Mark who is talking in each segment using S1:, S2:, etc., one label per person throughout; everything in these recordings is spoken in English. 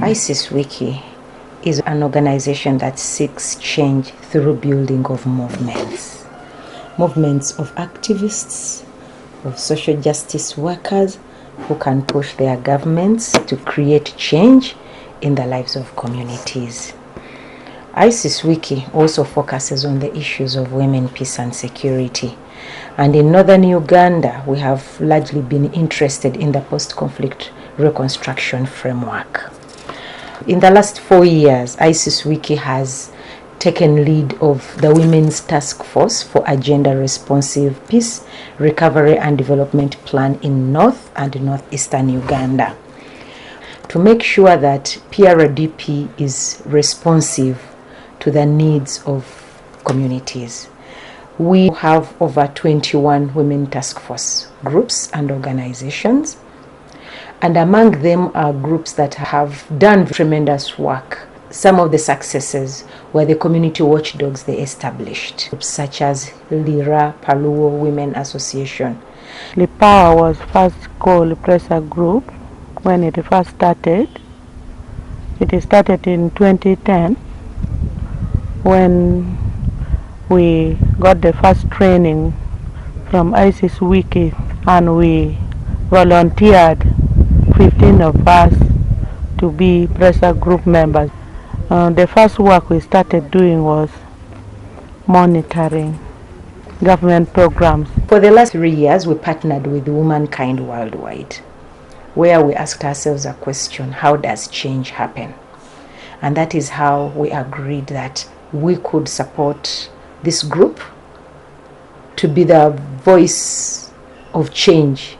S1: ISIS Wiki is an organization that seeks change through building of movements of activists, of social justice workers who can push their governments to create change in the lives of communities. ISIS Wiki also focuses on the issues of women, peace and security. And in northern Uganda, we have largely been interested in the post-conflict reconstruction framework. In the last 4 years, ISIS Wiki has taken lead of the Women's Task Force for a Gender-Responsive Peace, Recovery and Development Plan in North and Northeastern Uganda to make sure that PRDP is responsive to the needs of communities. We have over 21 Women Task Force groups and organizations, and among them are groups that have done tremendous work. Some of the successes were the community watchdogs they established, such as LIPAWA Women Association.
S2: LIPAWA was first called pressure group when it first started. It started in 2010 when we got the first training from ISIS Wiki, and we volunteered 15 of us to be pressure group members. The first work we started doing was monitoring government programs.
S1: For the last 3 years, we partnered with Womankind Worldwide, where we asked ourselves a question: how does change happen? And that is how we agreed that we could support this group to be the voice of change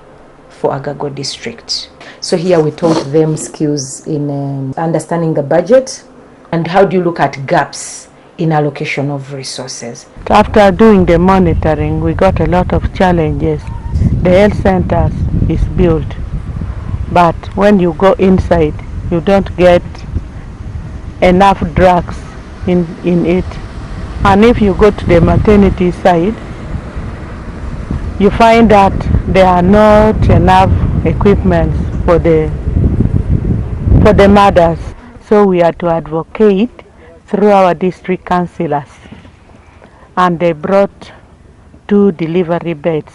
S1: for Agago district. So here we taught them skills in understanding the budget and how do you look at gaps in allocation of resources.
S2: After doing the monitoring, we got a lot of challenges. The health centers is built, but when you go inside, you don't get enough drugs in it. And if you go to the maternity side, you find that there are not enough equipment for the mothers. So we had to advocate through our district councillors, and they brought 2 delivery beds,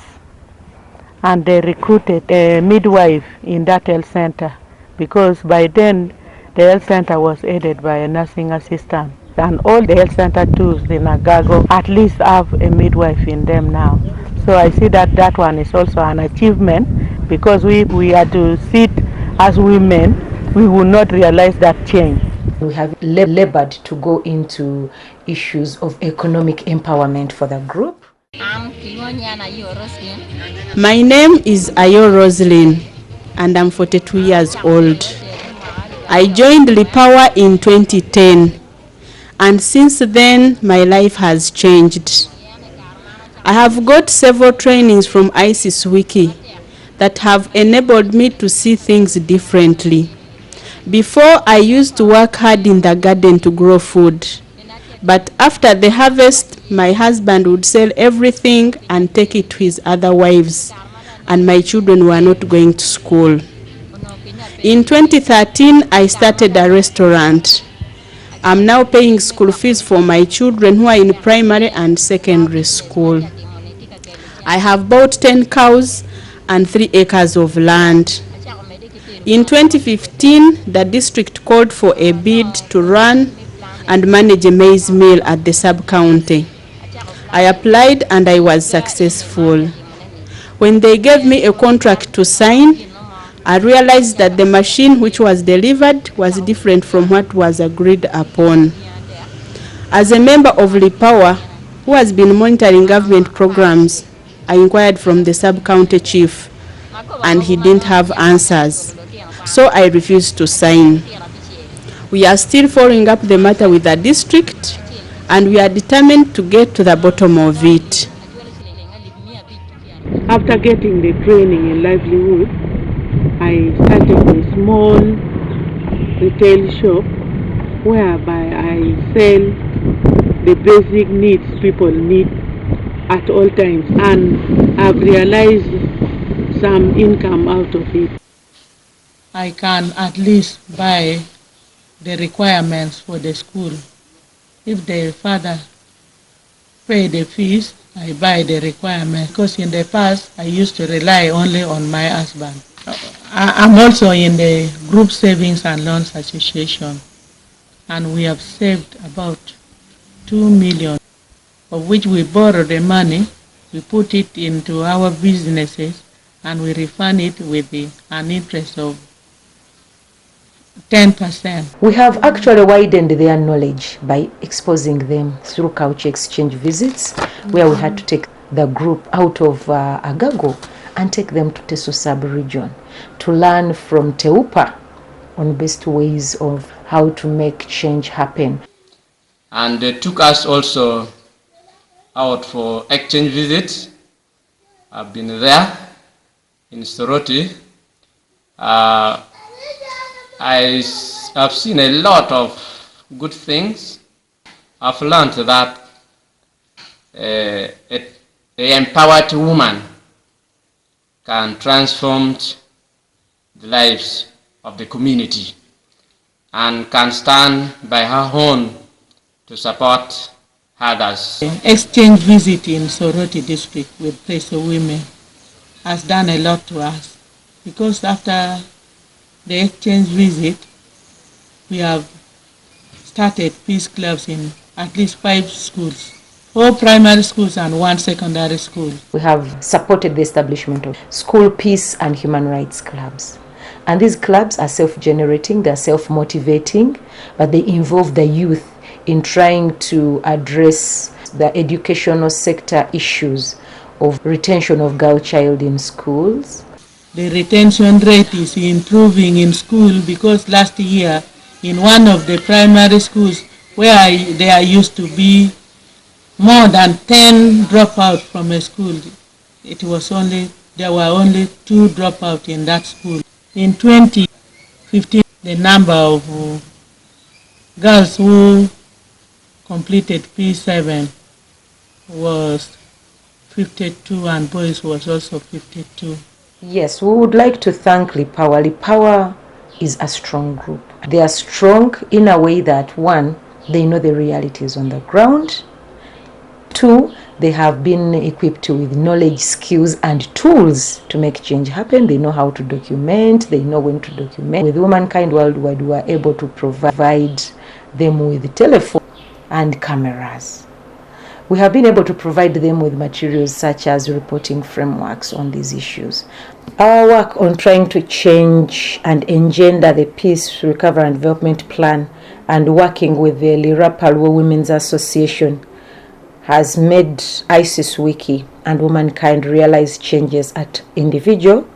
S2: and they recruited a midwife in that health center, because by then the health center was aided by a nursing assistant, and all the health center tools in Agago at least have a midwife in them now. So I see that that one is also an achievement, because we had to sit as women, we will not realize that change.
S1: We have labored to go into issues of economic empowerment for the group.
S3: My name is Ayo Roslyn, and I'm 42 years old. I joined LIPAWA in 2010, and since then my life has changed. I have got several trainings from ISIS Wiki that have enabled me to see things differently. Before, I used to work hard in the garden to grow food, but after the harvest, my husband would sell everything and take it to his other wives, and my children were not going to school. In 2013, I started a restaurant. I'm now paying school fees for my children who are in primary and secondary school. I have bought 10 cows and 3 acres of land. In 2015, the district called for a bid to run and manage a maize mill at the sub-county. I applied and I was successful. When they gave me a contract to sign, I realized that the machine which was delivered was different from what was agreed upon. As a member of LIPAWA, who has been monitoring government programs, I inquired from the sub-county chief, and he didn't have answers. So I refused to sign. We are still following up the matter with the district, and we are determined to get to the bottom of it.
S2: After getting the training in livelihood, I started a small retail shop whereby I sell the basic needs people need at all times, and I've realized some income out of it. I can at least buy the requirements for the school. If the father pay the fees, I buy the requirements, because in the past I used to rely only on my husband. I'm also in the Group Savings and Loans Association, and we have saved about 2 million, of which we borrow the money, we put it into our businesses, and we refund it with an interest of 10%.
S1: We have actually widened their knowledge by exposing them through culture exchange visits, where we had to take the group out of Agago and take them to Teso sub-region to learn from Teupa on best ways of how to make change happen.
S4: And they took us also out for exchange visits. I've been there in Soroti. I have seen a lot of good things. I've learned that an empowered woman can transform the lives of the community and can stand by her own to support others.
S2: Exchange visit in Soroti district with Teso women has done a lot to us, because after the exchange visit, we have started peace clubs in at least 5 schools, 4 primary schools and 1 secondary school.
S1: We have supported the establishment of school peace and human rights clubs. And these clubs are self-generating, they're self-motivating, but they involve the youth in trying to address the educational sector issues of retention of girl child in schools.
S2: The retention rate is improving in school, because last year in one of the primary schools where there used to be more than 10 dropouts from a school, there were only 2 dropouts in that school. In 2015, the number of girls who completed P7 was 52 and boys was also 52.
S1: Yes, we would like to thank LIPAWA. LIPAWA is a strong group. They are strong in a way that, 1, they know the realities on the ground. 2, they have been equipped with knowledge, skills, and tools to make change happen. They know how to document, they know when to document. With Womankind Worldwide, we are able to provide them with telephone and cameras. We have been able to provide them with materials such as reporting frameworks on these issues. Our work on trying to change and engender the Peace, Recovery and Development Plan, and working with the LIPAWA Women's Association, has made ISIS Wiki and Womankind realize changes at individual,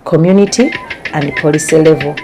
S1: community, and policy level.